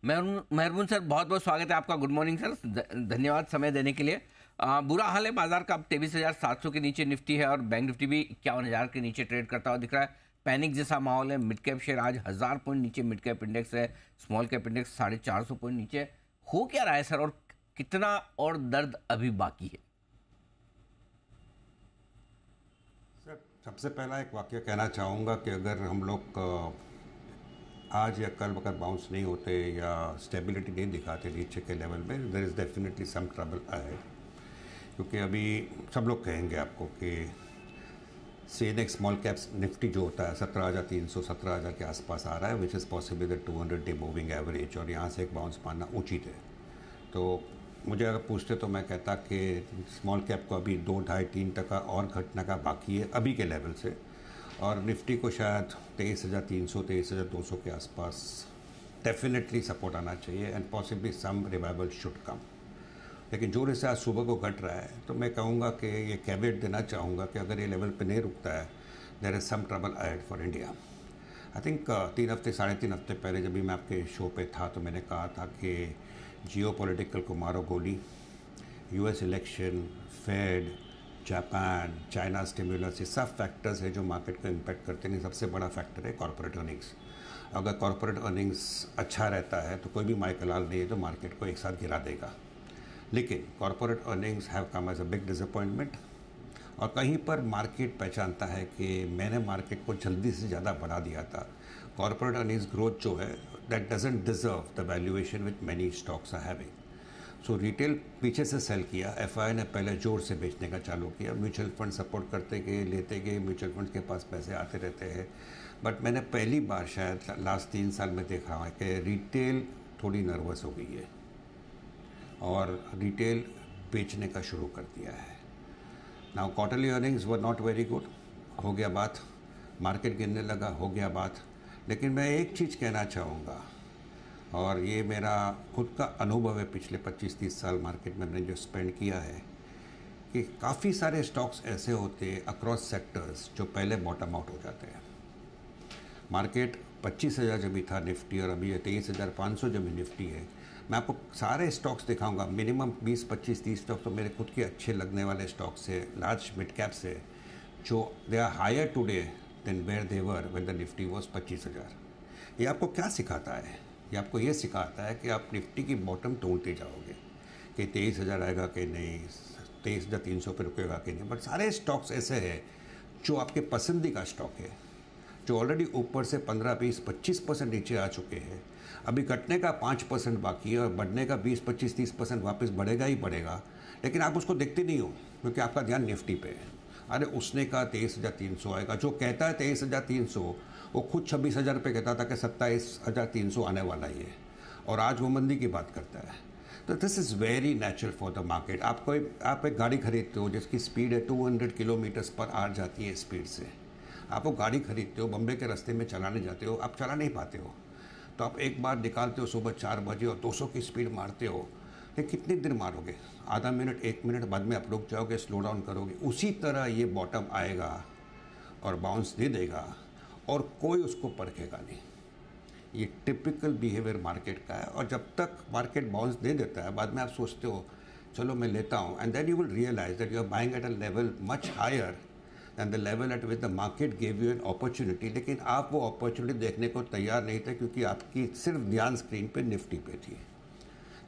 मेहरबान सर, बहुत बहुत स्वागत है आपका। गुड मॉर्निंग सर, धन्यवाद समय देने के लिए। बुरा हाल है बाजार का, अब 23,700 के नीचे निफ्टी है और बैंक निफ्टी भी 51,000 के नीचे ट्रेड करता हुआ दिख रहा है। पैनिक जैसा माहौल है। मिड कैप शेयर आज 1,000 पॉइंट नीचे मिड कैप इंडेक्स है, स्मॉल कैप इंडेक्स 450 पॉइंट नीचे। हो क्या रहा है सर, और कितना और दर्द अभी बाकी है? सर, सबसे पहला एक वाक्य कहना चाहूँगा कि अगर हम लोग आज या कल अगर बाउंस नहीं होते या स्टेबिलिटी नहीं दिखाते नीचे के लेवल में, there is definitely some trouble ahead. क्योंकि अभी सब लोग कहेंगे आपको कि सेनेक्स स्मॉल कैप्स निफ्टी जो होता है 17,300 17,000 के आसपास आ रहा है, which is possible the 200 day moving average, और यहाँ से एक बाउंस मारना उचित है। तो मुझे अगर पूछते तो मैं कहता कि स्मॉल कैप को अभी 2-2.5-3% और घटने का बाकी है अभी के लेवल से, और निफ्टी को शायद 23,300 23,200 के आसपास डेफिनेटली सपोर्ट आना चाहिए, and possibly some revival should come. लेकिन जो जैसे आज सुबह को घट रहा है, तो मैं कहूँगा कि ये कैवेट देना चाहूँगा कि अगर ये लेवल पे नहीं रुकता है, there is some trouble ahead for India. I think 3 हफ्ते 3.5 हफ्ते पहले जब भी मैं आपके शो पे था, तो मैंने कहा था कि जियो पॉलिटिकल को मारो गोली, US election, Fed, Japan, China stimulus, ये सब फैक्टर्स है जो मार्केट को इम्पैक्ट करते हैं। सबसे बड़ा फैक्टर है कॉर्पोरेट अर्निंग्स। अगर कॉर्पोरेट अर्निंग्स अच्छा रहता है तो कोई भी माइकलाल नहीं है तो मार्केट को एक साथ गिरा देगा। लेकिन corporate earnings have come as a big disappointment, और कहीं पर मार्केट पहचानता है कि मैंने मार्केट को जल्दी से ज़्यादा बढ़ा दिया था। कॉर्पोरेट अर्निंग्स ग्रोथ जो है, that doesn't deserve the valuation which many stocks are having. So retail पीछे से सेल किया, एफआई ने पहले जोर से बेचने का चालू किया, म्यूचुअल फंड सपोर्ट करते गए, लेते गए, म्यूचुअल फंड के पास पैसे आते रहते हैं। बट मैंने पहली बार शायद लास्ट 3 साल में देखा है कि रिटेल थोड़ी नर्वस हो गई है और रिटेल बेचने का शुरू कर दिया है। Now quarterly earnings were not very good, हो गया बात, मार्केट गिरने लगा, हो गया बात। लेकिन मैं एक चीज़ कहना चाहूँगा, और ये मेरा खुद का अनुभव है पिछले 25-30 साल मार्केट में मैंने जो स्पेंड किया है, कि काफ़ी सारे स्टॉक्स ऐसे होते हैं अक्रॉस सेक्टर्स जो पहले बॉटम आउट हो जाते हैं। मार्केट 25,000 जब भी था निफ्टी, और अभी 23,500 जब भी निफ्टी है। मैं आपको सारे स्टॉक्स दिखाऊंगा, मिनिमम 20-25-30 स्टॉक तो मेरे खुद के अच्छे लगने वाले स्टॉक्स है, लार्ज मिड कैप्स है, जो they are higher today than where they were when the Nifty was 25,000। ये आपको क्या सिखाता है? ये आपको ये सिखाता है कि आप निफ्टी की बॉटम ढूंढते जाओगे कि 23,000 आएगा कि नहीं, 23,300 पे रुकेगा कि नहीं। बट सारे स्टॉक्स ऐसे हैं जो आपके पसंदीदा स्टॉक है, जो ऑलरेडी ऊपर से 15-20-25% नीचे आ चुके हैं। अभी घटने का 5% बाकी है और बढ़ने का 20-25-30% वापस बढ़ेगा ही बढ़ेगा, लेकिन आप उसको देखते नहीं हो क्योंकि आपका ध्यान निफ्टी पे है। अरे उसने कहा 23,300 आएगा, जो कहता है 23,300 वो खुद 26,000 पे कहता था कि 27,300 आने वाला ही है, और आज वो मंदी की बात करता है। तो this is very natural for the market. आप एक गाड़ी खरीदते हो जिसकी स्पीड है 200 किलोमीटर्स पर आवर जाती है स्पीड से। आप वो गाड़ी खरीदते हो, बम्बे के रास्ते में चलाने जाते हो, आप चला नहीं पाते हो, तो आप एक बार निकालते हो सुबह 4 बजे और 200 की स्पीड मारते हो। लेकिन कितनी देर मारोगे? आधा मिनट, 1 मिनट, बाद में आप रुक जाओगे, स्लो डाउन करोगे। उसी तरह ये बॉटम आएगा और बाउंस दे देगा और कोई उसको परखेगा नहीं। ये टिपिकल बिहेवियर मार्केट का है, और जब तक मार्केट बाउंस दे देता है, बाद में आप सोचते हो चलो मैं लेता हूँ, and then you will realize that you are buying at a level much higher than the level at which the market gave you an opportunity. लेकिन आप वो अपॉर्चुनिटी देखने को तैयार नहीं थे क्योंकि आपकी सिर्फ ध्यान स्क्रीन पे निफ्टी पे थी।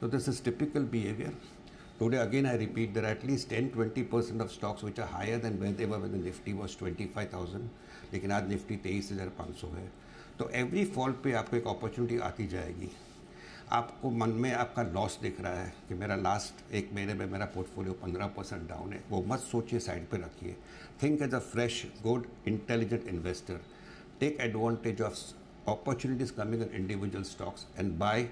So this is typical behavior. Today again I repeat, there are at least 10-20% of stocks which are higher than where they were when the Nifty was 25,000, लेकिन आज निफ्टी 23,500 है। तो एवरी फॉल पे आपको एक अपॉर्चुनिटी आती जाएगी। आपको मन में आपका लॉस दिख रहा है कि मेरा लास्ट 1 महीने में मेरा पोर्टफोलियो 15% डाउन है, वो मत सोचिए, साइड पे रखिए। Think as a fresh good intelligent investor, take advantage of opportunities coming in individual stocks and buy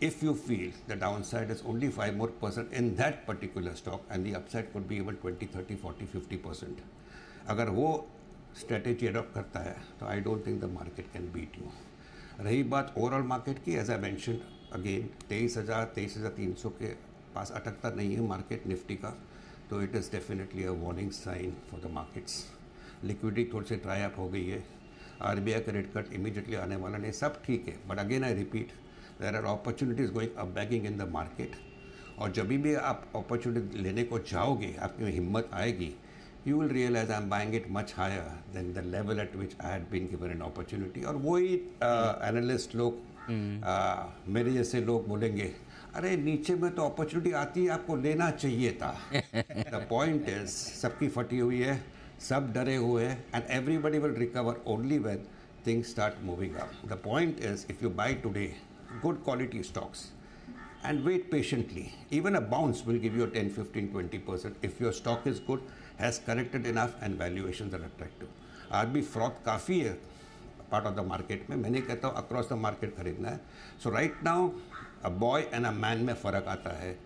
if you feel the downside is only 5% in that particular stock and the upside could be even 20, 30, 40, 50%. अगर वो strategy adopt करता है तो I don't think the market can beat you. रही बात overall market की, as I mention again 23,000 23,300 के पास अटकता नहीं है मार्केट निफ्टी का, तो it is definitely a warning sign for the markets. Liquidity थोड़ी सी ड्राई अप हो गई है, आरबीआई का रेट कट इमीडिएटली आने वाला नहीं, सब ठीक है, but again I repeat, there are opportunities going up begging in the market, और जब भी आप अपॉर्चुनिटी लेने को जाओगे, आपकी मेहनत आएगी, you will realize I'm buying it much higher than the level at which I had been given an opportunity. और वही एनालिस्ट लोग, मेरे जैसे लोग बोलेंगे, अरे नीचे में तो अपॉर्चुनिटी आती है, आपको लेना चाहिए था. द पॉइंट इज सबकी फटी हुई है, सब डरे हुए हैं, and everybody will recover only when things start moving up. The point is if you buy today good quality stocks and wait patiently. Even a bounce will give you a 10, 15, 20% if your stock is good, has corrected enough and valuations are attractive. आज भी fraud काफ़ी है part of the market में. मैं नहीं कहता हूँ across the market खरीदना है. So right now a boy and a man में फ़र्क आता है.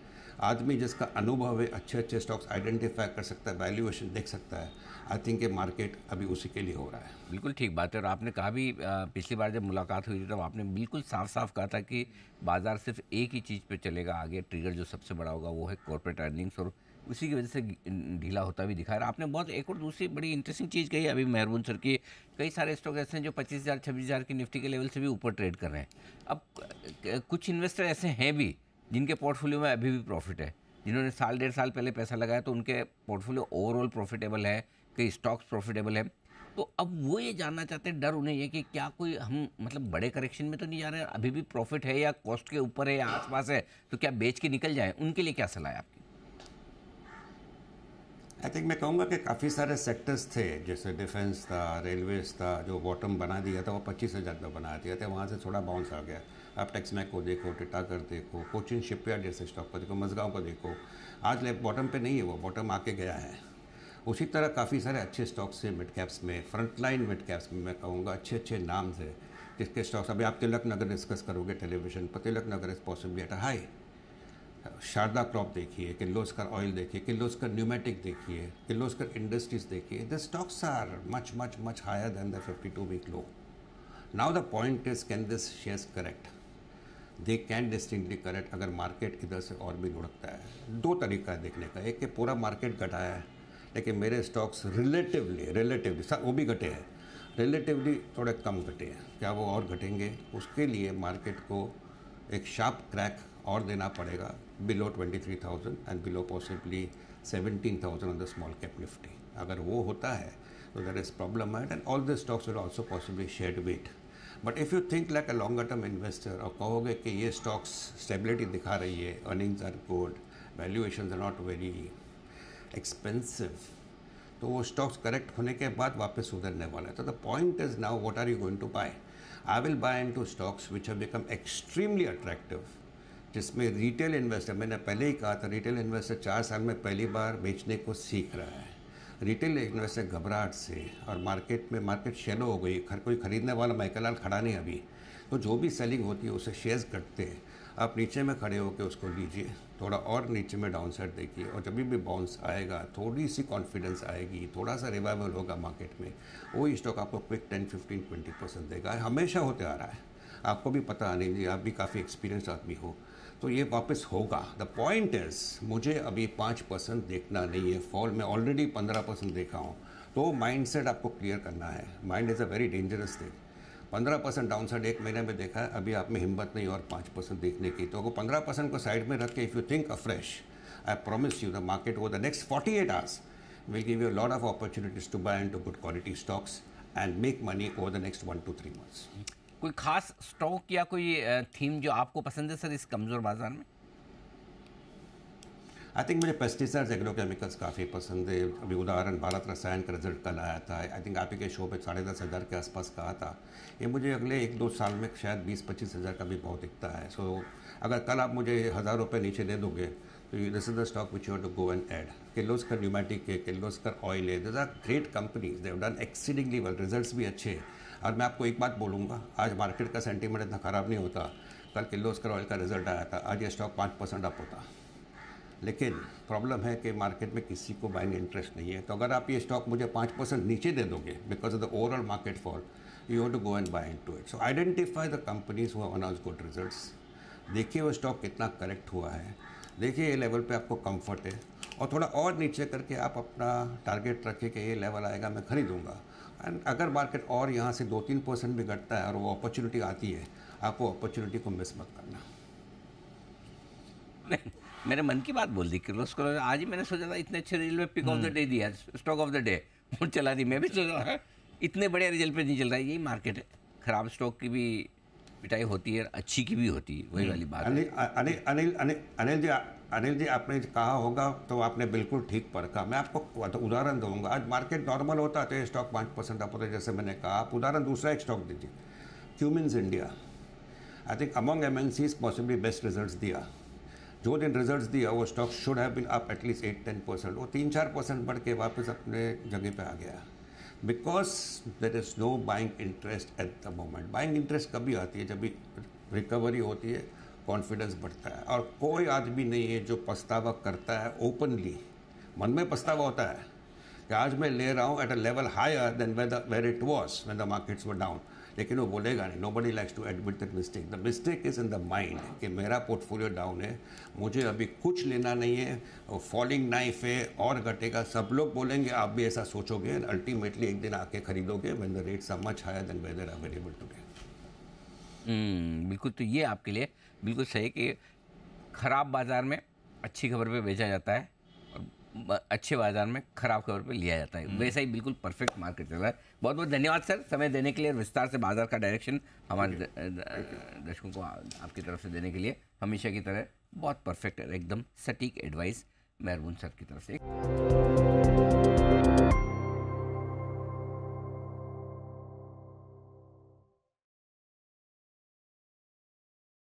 आदमी जिसका अनुभव है, अच्छे अच्छे स्टॉक्स आइडेंटिफाई कर सकता है, वैल्यूएशन देख सकता है. आई थिंक ये मार्केट अभी उसी के लिए हो रहा है. बिल्कुल ठीक बात है. और आपने कहा भी पिछली बार जब मुलाकात हुई थी तब आपने बिल्कुल साफ साफ कहा था कि बाजार सिर्फ एक ही चीज़ पे चलेगा आगे. ट्रिगर जो सबसे बड़ा होगा वो है कॉर्पोरेट अर्निंग्स, और उसी की वजह से ढीला होता भी दिखा रहा. आपने बहुत एक और दूसरी बड़ी इंटरेस्टिंग चीज़ कही अभी मेहरबून सर की, कई सारे स्टॉक ऐसे हैं जो 25,000 26,000 की निफ्टी के लेवल से भी ऊपर ट्रेड कर रहे हैं. अब कुछ इन्वेस्टर ऐसे हैं भी जिनके पोर्टफोलियो में अभी भी प्रॉफिट है, जिन्होंने साल 1.5 साल पहले पैसा लगाया तो उनके पोर्टफोलियो ओवरऑल प्रॉफिटेबल है, कई स्टॉक्स प्रॉफिटेबल है. तो अब वो ये जानना चाहते हैं, डर उन्हें ये कि क्या कोई हम मतलब बड़े करेक्शन में तो नहीं जा रहे हैं, अभी भी प्रॉफिट है या कॉस्ट के ऊपर है या आसपास है, तो क्या बेच के निकल जाएं? उनके लिए क्या सलाह है आपकी? आई थिंक मैं कहूँगा कि काफ़ी सारे सेक्टर्स थे, जैसे डिफेंस था, रेलवेज था, जो बॉटम बना दिया था वो 25,000 में बना दिया था, वहाँ से थोड़ा बाउंस आ गया. आप टेक्समैक को देखो, टिटाकर देखो, कोचिन शिपयार्ड जैसे स्टॉक को देखो, मजगांव को देखो, आज बॉटम पे नहीं है, वो बॉटम आके गया है. उसी तरह काफ़ी सारे अच्छे स्टॉक्स हैं मिड कैप्स में, फ्रंटलाइन मिड कैप्स में. मैं कहूँगा अच्छे अच्छे नाम थे जिसके स्टॉक्स, अभी आप तिलक नगर डिस्कस करोगे टेलीविजन पर, Tilak Nagar is possibly at a high. Sharda crop देखिए, किर्लोस्कर ऑयल देखिए, किर्लोस्कर न्यूमेटिक देखिए, किर्लोस्कर इंडस्ट्रीज देखिए. The stocks are much much much higher than the 52 week low. Now the point is can this shares correct? They can distinctly correct अगर market इधर से और भी लुढ़कता है. दो तरीका है देखने का, एक कि पूरा मार्केट घटाया है लेकिन मेरे स्टॉक्स रिलेटिवली वो भी घटे हैं, रिलेटिवली थोड़े कम घटे हैं. क्या वो और घटेंगे? उसके लिए मार्केट को एक शार्प क्रैक और देना पड़ेगा below 23,000 and below possibly 17,000 on the small cap Nifty. अगर वो होता है तो there is problem and all the stocks will also possibly shed weight. But if you think like a longer term investor और कहोगे कि ये स्टॉक्स स्टेबिलिटी दिखा रही है, earnings are good, valuations are not very expensive, तो वो stocks correct होने के बाद वापस सुधरने वाला है. तो the point is now what are you going to buy? I will buy into stocks which have become extremely attractive, जिसमें रिटेल इन्वेस्टर, मैंने पहले ही कहा था, रिटेल इन्वेस्टर 4 साल में पहली बार बेचने को सीख रहा है. रिटेल इन्वेस्टर घबराहट से और मार्केट शैलो हो गई, कोई खरीदने वाला माइकल खड़ा नहीं अभी, तो जो भी सेलिंग होती है उससे शेयर्स घटते हैं. आप नीचे में खड़े होकर उसको लीजिए, थोड़ा और नीचे में डाउन साइड देखिए, और जब भी बाउंस आएगा थोड़ी सी कॉन्फिडेंस आएगी, थोड़ा सा रिवाइवल होगा मार्केट में, वो स्टॉक आपको क्विक 10, 15, 20% देगा. हमेशा होते आ रहा है, आपको भी पता नहीं जी, आप भी काफ़ी एक्सपीरियंस आदमी हो, तो ये वापस होगा. द पॉइंट इज मुझे अभी 5% देखना नहीं है फॉल, मैं ऑलरेडी 15% देखा हूँ. तो माइंडसेट आपको क्लियर करना है. Mind is a very dangerous thing. 15% down side एक महीने में देखा है, अभी आप में हिम्मत नहीं और 5% देखने की. तो अगर 15% को साइड में रख के if you think afresh, I promise you the market over the next 48 hours will give you a lot of opportunities to buy into good quality stocks and make money over the next 1 to 3 months. कोई खास stock या कोई theme जो आपको पसंद है sir इस कमज़ोर बाजार में? आई थिंक मुझे पेस्टिसाइड्स, एग्रोकेमिकल्स काफ़ी पसंद है. अभी उदाहरण भारत रसायन का रिजल्ट कल आया था, आई थिंक आप ही के शो पे 10,500 के आसपास कहा था. ये मुझे अगले 1-2 साल में शायद 20-25 हज़ार का भी बहुत दिखता है. सो अगर कल आप मुझे 1,000 रुपये नीचे दे दोगे तो this is the stock which you have to go and add. Kirloskar pneumatic है, किर्लोस्कर ऑयल है, this are great companies, they have done exceedingly well, results भी अच्छे हैं. और मैं आपको एक बात बोलूँगा, आज मार्केट का सेंटीमेंट इतना ख़राब नहीं होता. कल किर्लोस्कर ऑयल का रिजल्ट आया था, आज ये स्टॉक 5% अप होता. लेकिन प्रॉब्लम है कि मार्केट में किसी को बाइंग इंटरेस्ट नहीं है. तो अगर आप ये स्टॉक मुझे 5% नीचे दे दोगे because of the overall market fall, you have to go and buy into it. So identify the companies who have announced good results. देखिए वो स्टॉक कितना करेक्ट हुआ है, देखिए ये लेवल पे आपको कंफर्ट है, और थोड़ा और नीचे करके आप अपना टारगेट रखिए कि ये लेवल आएगा मैं खरीदूंगा. एंड अगर मार्केट और यहाँ से 2-3% भी घटता है और वो अपॉर्चुनिटी आती है, आप वो अपॉर्चुनिटी को मिस मत करना। नहीं, मेरे मन की बात बोल दी किर्लोस्कर। आज ही मैंने सोचा था इतने अच्छे रिजल्ट में पिक ऑफ द डे दिया, स्टॉक ऑफ द डे मुझे चला दी। मैं भी सोच रहा था इतने बड़े रिजल्ट पे नहीं चल रहा है। यही मार्केट है, खराब स्टॉक की भी पिटाई होती है, अच्छी की भी होती है, वही वाली बात है। अनिल जी आपने कहा होगा तो आपने बिल्कुल ठीक परखा। मैं आपको उदाहरण दूंगा। आज मार्केट नॉर्मल होता है, स्टॉक 5% अप होता है, जैसे मैंने कहा। आप उदाहरण दूसरा एक स्टॉक दीजिए, Cummins India. I think among MNCs possibly best results दिया। जो दिन रिजल्ट्स दिया वो stock should have been up at least 8-10%। वो 3-4% बढ़ के वापस अपने जगह पे आ गया, because there is know buying interest at the moment. Buying interest कभी आती है जब भी रिकवरी होती है, कॉन्फिडेंस बढ़ता है। और कोई आदमी नहीं है जो पछतावा करता है ओपनली। मन में पछतावा होता है कि आज मैं ले रहा हूँ at a level higher than where it was when the markets were down, लेकिन वो बोलेगा नहीं। Nobody likes to admit that mistake. The mistake is in the mind कि मेरा पोर्टफोलियो डाउन है, मुझे अभी कुछ लेना नहीं है, फॉलिंग नाइफ है और घटेगा। सब लोग बोलेंगे, आप भी ऐसा सोचोगे, अल्टीमेटली एक दिन आके खरीदोगे when the rates are much higher than where they are available today. बिल्कुल। तो ये आपके लिए बिल्कुल सही कि खराब बाजार में अच्छी खबर पे बेचा जाता है और अच्छे बाजार में खराब खबर पे लिया जाता है। वैसा ही बिल्कुल परफेक्ट मार्केट चल रहा है। बहुत बहुत धन्यवाद सर समय देने के लिए और विस्तार से बाजार का डायरेक्शन हमारे दर्शकों को आपकी तरफ से देने के लिए। हमेशा की तरह बहुत परफेक्ट, एकदम सटीक एडवाइस मेहरबून सर की तरफ से।